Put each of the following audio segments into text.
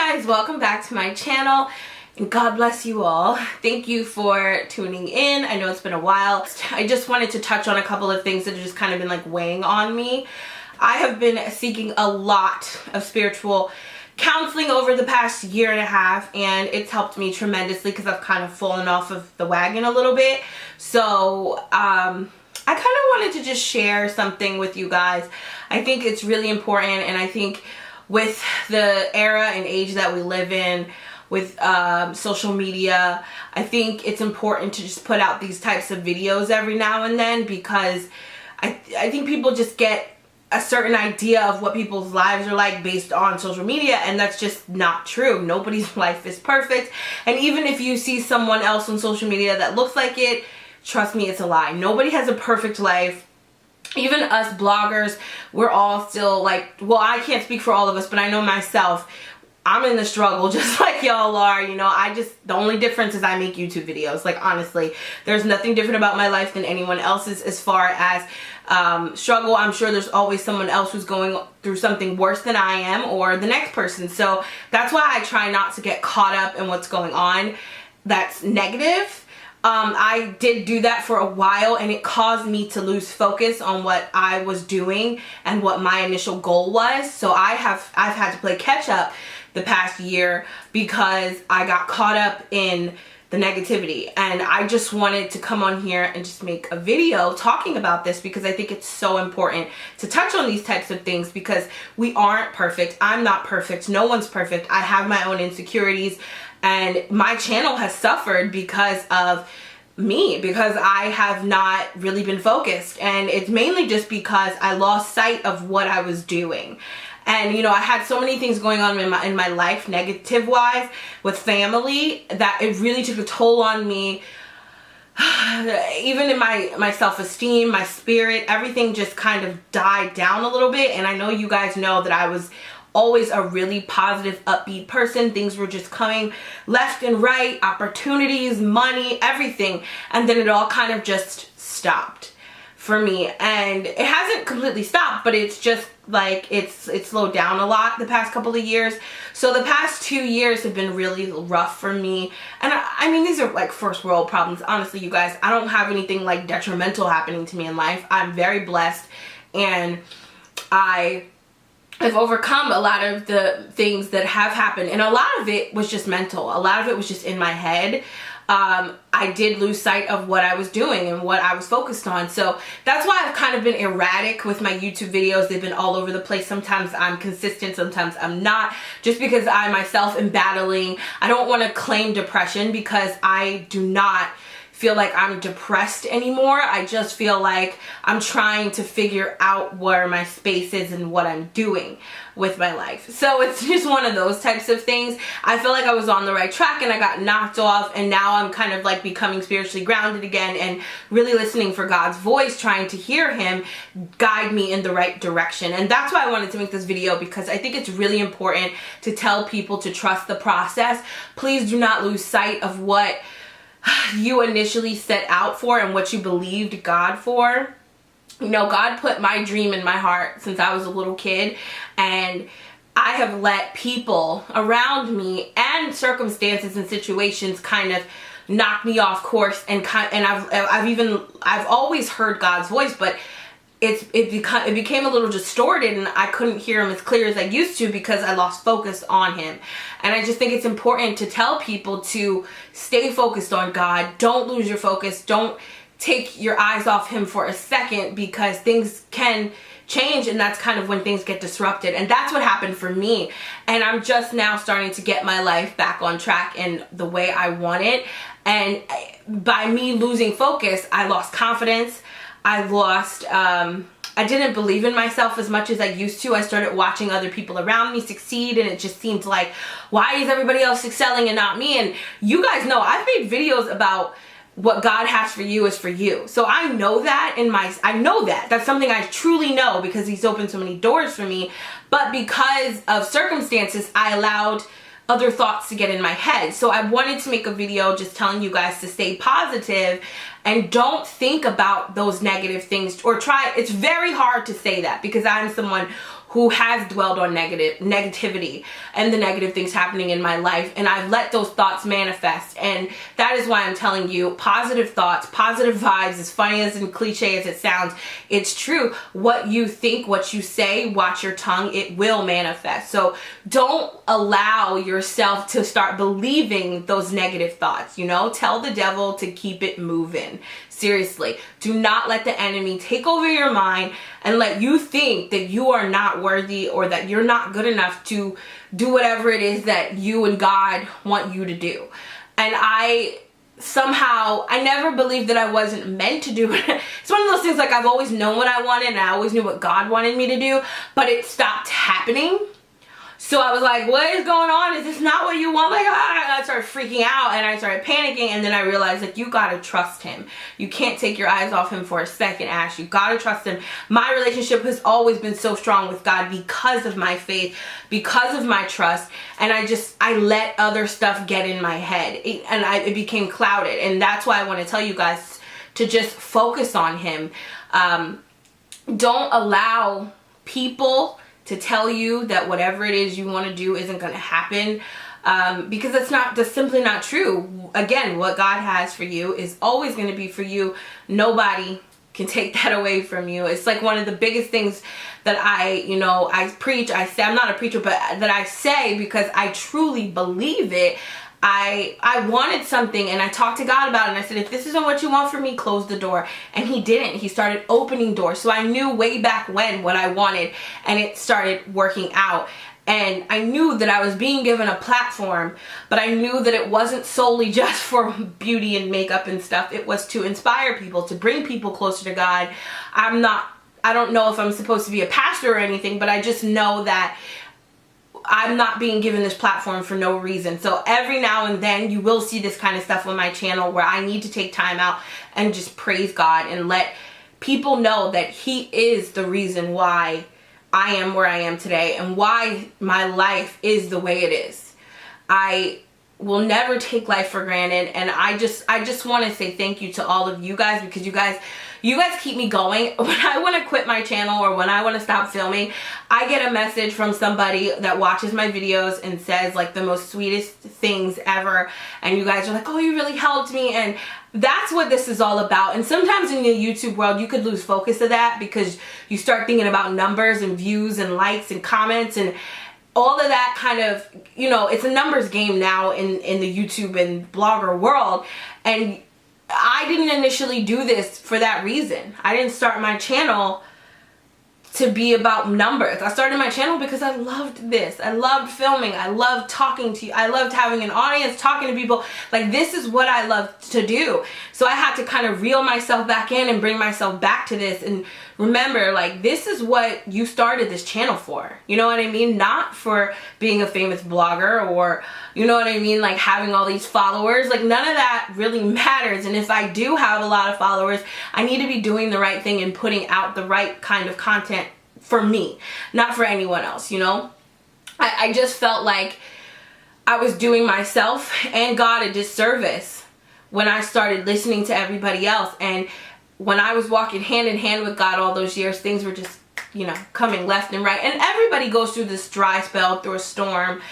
guys, welcome back to my channel and God bless you all. Thank you for tuning in. I know it's been a while. I just wanted to touch on a couple of things that have just kind of been like weighing on me. I have been seeking a lot of spiritual counseling over the past year and a half, and it's helped me tremendously because I've kind of fallen off of the wagon a little bit. So I kind of wanted to just share something with you guys. I think it's really important, and I think with the era and age that we live in with social media, I think it's important to just put out these types of videos every now and then, because I think people just get a certain idea of what people's lives are like based on social media, and that's just not true. Nobody's life is perfect, and even if you see someone else on social media that looks like it, trust me, it's a lie. Nobody has a perfect life. Even us bloggers, we're all still like, well, I can't speak for all of us, but I know myself, I'm in the struggle just like y'all are. You know, the only difference is I make YouTube videos. Like, honestly, there's nothing different about my life than anyone else's as far as struggle. I'm sure there's always someone else who's going through something worse than I am, or the next person. So that's why I try not to get caught up in what's going on that's negative. I did do that for a while, and it caused me to lose focus on what I was doing and what my initial goal was. So I've had to play catch up the past year because I got caught up in the negativity, and I just wanted to come on here and just make a video talking about this, because I think it's so important to touch on these types of things, because we aren't perfect. I'm not perfect. No one's perfect. I have my own insecurities, and my channel has suffered because of me, because I have not really been focused, and it's mainly just because I lost sight of what I was doing. And you know, I had so many things going on in my life, negative wise, with family, that it really took a toll on me. Even in my self-esteem, my spirit, everything just kind of died down a little bit. And I know you guys know that I was always a really positive, upbeat person. Things were just coming left and right, opportunities, money, everything. And then it all kind of just stopped for me. And it hasn't completely stopped, but it's just like it's slowed down a lot the past couple of years. So the past 2 years have been really rough for me. And I mean, these are like first world problems. Honestly, you guys, I don't have anything like detrimental happening to me in life. I'm very blessed, and I've overcome a lot of the things that have happened, and a lot of it was just mental. A lot of it was just in my head. I did lose sight of what I was doing and what I was focused on. So that's why I've kind of been erratic with my YouTube videos. They've been all over the place. Sometimes I'm consistent, sometimes I'm not, just because I myself am battling. I don't want to claim depression, because I do not feel like I'm depressed anymore. I just feel like I'm trying to figure out where my space is and what I'm doing with my life. So it's just one of those types of things. I feel like I was on the right track, and I got knocked off, and now I'm kind of like becoming spiritually grounded again and really listening for God's voice, trying to hear him guide me in the right direction. And that's why I wanted to make this video, because I think it's really important to tell people to trust the process. Please do not lose sight of what you initially set out for and what you believed God for. You know, God put my dream in my heart since I was a little kid, and I have let people around me and circumstances and situations kind of knock me off course, and I've always heard God's voice, but it became a little distorted, and I couldn't hear him as clear as I used to because I lost focus on him. And I just think it's important to tell people to stay focused on God. Don't lose your focus. Don't take your eyes off him for a second, because things can change, and that's kind of when things get disrupted. And that's what happened for me. And I'm just now starting to get my life back on track in the way I want it. And by me losing focus, I lost confidence. I didn't believe in myself as much as I used to. I started watching other people around me succeed, and it just seemed like, why is everybody else excelling and not me? And you guys know I've made videos about what God has for you is for you. So I know that that's something I truly know, because he's opened so many doors for me. But because of circumstances, I allowed other thoughts to get in my head. So I wanted to make a video just telling you guys to stay positive and don't think about those negative things, or try. It's very hard to say that, because I'm someone who has dwelled on negativity and the negative things happening in my life, and I've let those thoughts manifest. And that is why I'm telling you, positive thoughts, positive vibes, as funny as and cliche as it sounds, it's true. What you think, what you say, watch your tongue, it will manifest. So don't allow yourself to start believing those negative thoughts, you know? Tell the devil to keep it moving. Seriously, do not let the enemy take over your mind and let you think that you are not worthy or that you're not good enough to do whatever it is that you and God want you to do. And I never believed that I wasn't meant to do it. It's one of those things, like, I've always known what I wanted and I always knew what God wanted me to do, but it stopped happening. So I was like, what is going on? Is this not what you want? Like, I started freaking out and I started panicking, and then I realized, like, you gotta trust him. You can't take your eyes off him for a second, Ash. You gotta trust him. My relationship has always been so strong with God because of my faith, because of my trust, and I let other stuff get in my head, it became clouded. And that's why I want to tell you guys to just focus on him. Don't allow people to tell you that whatever it is you want to do isn't going to happen, because that's simply not true. Again, what God has for you is always going to be for you. Nobody can take that away from you. It's like one of the biggest things that I preach. I say, I'm not a preacher, but that I say because I truly believe it. I wanted something and I talked to God about it, and I said, if this isn't what you want for me, close the door. And he didn't. He started opening doors. So I knew way back when what I wanted, and it started working out. And I knew that I was being given a platform, but I knew that it wasn't solely just for beauty and makeup and stuff. It was to inspire people, to bring people closer to God. I don't know if I'm supposed to be a pastor or anything, but I just know that I'm not being given this platform for no reason. So every now and then you will see this kind of stuff on my channel where I need to take time out and just praise God and let people know that he is the reason why I am where I am today and why my life is the way it is. I will never take life for granted, and I just want to say thank you to all of you guys, because you guys keep me going. When I want to quit my channel or when I want to stop filming, I get a message from somebody that watches my videos and says, like, the most sweetest things ever, and you guys are like, oh, you really helped me. And that's what this is all about. And sometimes in the YouTube world, you could lose focus of that because you start thinking about numbers and views and likes and comments and all of that kind of, it's a numbers game now in the YouTube and blogger world. And I didn't initially do this for that reason. I didn't start my channel to be about numbers. I started my channel because I loved this. I loved filming. I loved talking to you. I loved having an audience, talking to people. Like, this is what I love to do. So I had to kind of reel myself back in and bring myself back to this and remember, like, this is what you started this channel for. You know what I mean? Not for being a famous blogger or, you know what I mean, like having all these followers. Like, none of that really matters. And if I do have a lot of followers, I need to be doing the right thing and putting out the right kind of content for me, not for anyone else, you know? I just felt like I was doing myself and God a disservice when I started listening to everybody else. And when I was walking hand in hand with God all those years, things were just, coming left and right. And everybody goes through this dry spell, through a storm.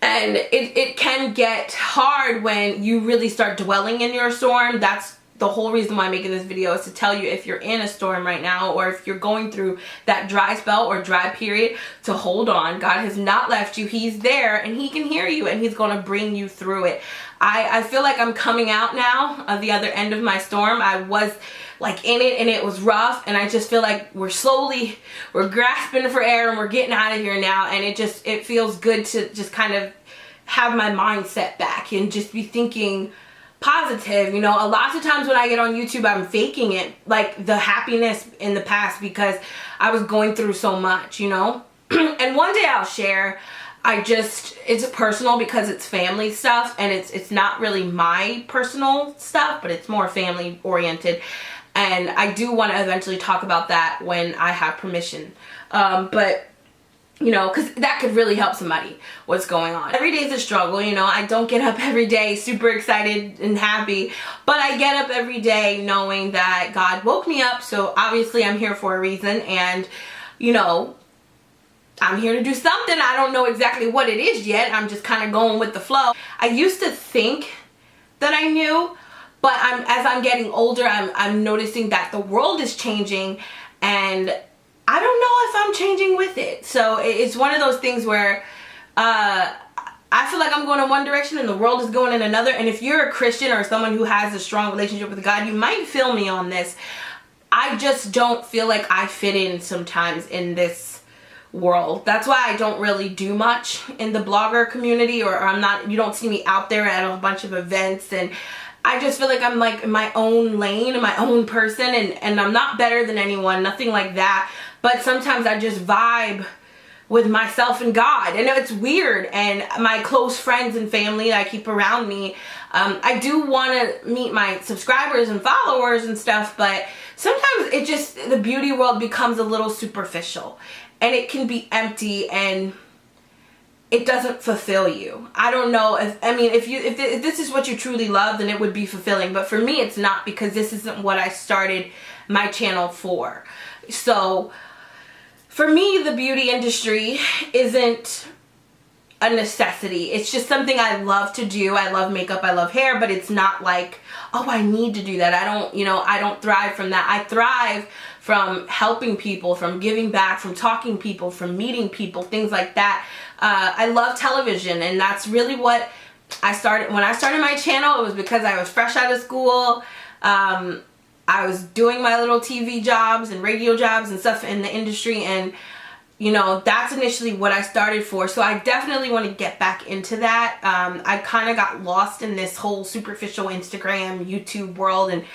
And it can get hard when you really start dwelling in your storm. That's the whole reason why I'm making this video, is to tell you, if you're in a storm right now, or if you're going through that dry spell or dry period, to hold on. God has not left you. He's there and he can hear you and he's going to bring you through it. I feel like I'm coming out now of the other end of my storm. I was like in it and it was rough, and I just feel like we're grasping for air and we're getting out of here now. And it feels good to just kind of have my mindset back and just be thinking positive. A lot of times when I get on YouTube, I'm faking it, like the happiness in the past, because I was going through so much, And one day I'll share. It's personal because it's family stuff, and it's not really my personal stuff, but it's more family oriented. And I do want to eventually talk about that when I have permission. But because that could really help somebody, what's going on. Every day is a struggle, I don't get up every day super excited and happy, but I get up every day knowing that God woke me up, so obviously I'm here for a reason. And, I'm here to do something. I don't know exactly what it is yet. I'm just kind of going with the flow. I used to think that I knew, but as I'm getting older, I'm noticing that the world is changing, and I don't know if I'm changing with it. So it's one of those things where I feel like I'm going in one direction and the world is going in another. And if you're a Christian or someone who has a strong relationship with God, you might feel me on this. I just don't feel like I fit in sometimes in this world. That's why I don't really do much in the blogger community, or you don't see me out there at a bunch of events, and I just feel like I'm like in my own lane, my own person, and I'm not better than anyone, nothing like that. But sometimes I just vibe with myself and God. I know it's weird, and my close friends and family I keep around me, I do want to meet my subscribers and followers and stuff, but sometimes the beauty world becomes a little superficial, and it can be empty, and it doesn't fulfill you. I don't know if this is what you truly love, then it would be fulfilling, but for me it's not, because this isn't what I started my channel for. So for me, the beauty industry isn't a necessity. It's just something I love to do. I love makeup, I love hair, but it's not like, oh, I need to do that. I don't thrive from that. I thrive from helping people, from giving back, from talking to people, from meeting people, things like that. I love television, and that's really what I started. When I started my channel, it was because I was fresh out of school. I was doing my little TV jobs and radio jobs and stuff in the industry, and that's initially what I started for. So I definitely want to get back into that. I kind of got lost in this whole superficial Instagram, YouTube world, and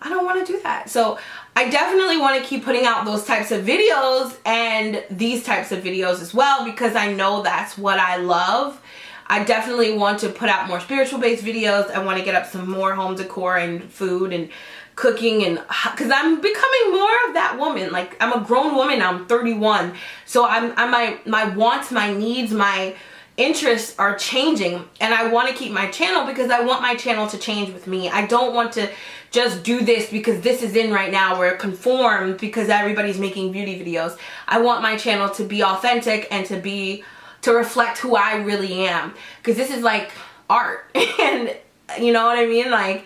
I don't want to do that. So I definitely want to keep putting out those types of videos and these types of videos as well, because I know that's what I love. I definitely want to put out more spiritual based videos. I want to get up some more home decor and food and cooking, and because I'm becoming more of that woman. Like, I'm a grown woman now, I'm 31, so my wants, my needs, my interests are changing, and I want to keep my channel because I want my channel to change with me. I don't want to just do this because this is in right now, or conform because everybody's making beauty videos. I want my channel to be authentic and to reflect who I really am, because this is like art and you know what I mean, like,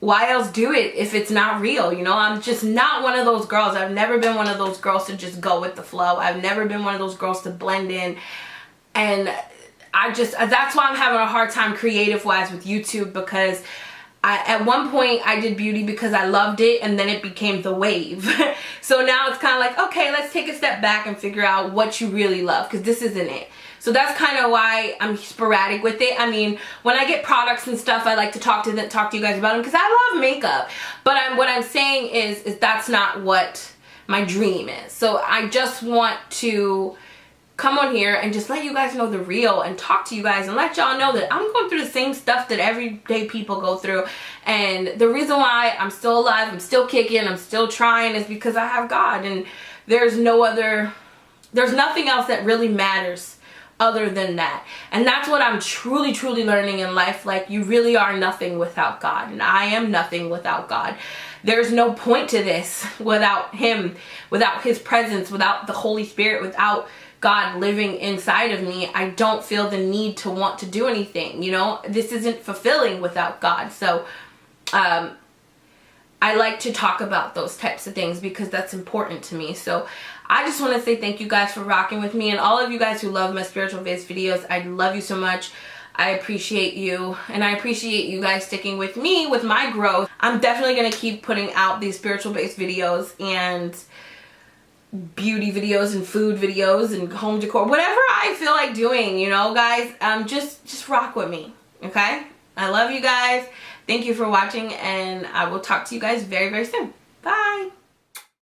why else do it if it's not real? I'm just not one of those girls. I've never been one of those girls to just go with the flow. I've never been one of those girls to blend in, and that's why I'm having a hard time creative wise with YouTube, because at one point I did beauty because I loved it, and then it became the wave. So now it's kind of like, okay, let's take a step back and figure out what you really love, because this isn't it. So that's kind of why I'm sporadic with it. I mean, when I get products and stuff, I like to talk to you guys about them, because I love makeup. But what I'm saying is that's not what my dream is. So I just want to come on here and just let you guys know the real, and talk to you guys and let y'all know that I'm going through the same stuff that everyday people go through. And the reason why I'm still alive, I'm still kicking, I'm still trying, is because I have God, and there's nothing else that really matters other than that. And that's what I'm truly learning in life. Like, you really are nothing without God, and I am nothing without God. There's no point to this without Him, without His presence, without the Holy Spirit, without God living inside of me. I don't feel the need to want to do anything. This isn't fulfilling without God. So I like to talk about those types of things because that's important to me. So I just want to say thank you guys for rocking with me, and all of you guys who love my spiritual based videos. I love you so much. I appreciate you, and I appreciate you guys sticking with me with my growth. I'm definitely going to keep putting out these spiritual based videos and beauty videos and food videos and home decor, whatever I feel like doing, guys. Just rock with me, okay? I love you guys. Thank you for watching, and I will talk to you guys very soon. Bye.